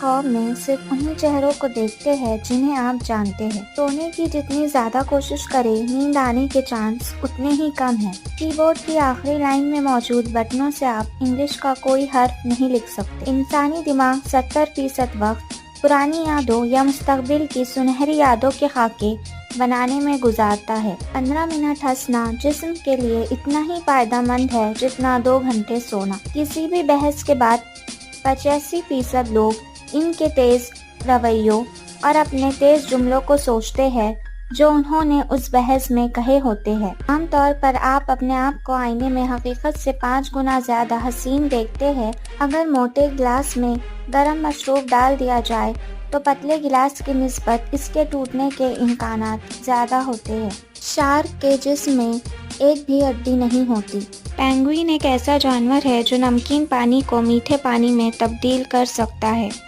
خواب میں صرف انہی چہروں کو دیکھتے ہیں جنہیں آپ جانتے ہیں۔ سونے کی جتنی زیادہ کوشش کریں، نیند آنے کے چانس اتنے ہی کم ہیں۔ کی بورڈ کی آخری لائن میں موجود بٹنوں سے آپ انگلش کا کوئی حرف نہیں لکھ سکتے۔ انسانی دماغ 70% وقت پرانی یادوں یا مستقبل کی سنہری یادوں کے خاکے بنانے میں گزارتا ہے۔ 15 منٹ ہنسنا جسم کے لیے اتنا ہی فائدہ مند ہے جتنا 2 گھنٹے سونا۔ کسی بھی بحث کے بعد 85% لوگ ان کے تیز رویوں اور اپنے تیز جملوں کو سوچتے ہیں جو انہوں نے اس بحث میں کہے ہوتے ہیں۔ عام طور پر آپ اپنے آپ کو آئینے میں حقیقت سے 5 گنا زیادہ حسین دیکھتے ہیں۔ اگر موٹے گلاس میں گرم مشروب ڈال دیا جائے تو پتلے گلاس کی نسبت اس کے ٹوٹنے کے امکانات زیادہ ہوتے ہیں۔ شارک کے جسم میں ایک بھی ہڈی نہیں ہوتی۔ پینگوئن ایک ایسا جانور ہے جو نمکین پانی کو میٹھے پانی میں تبدیل کر سکتا ہے۔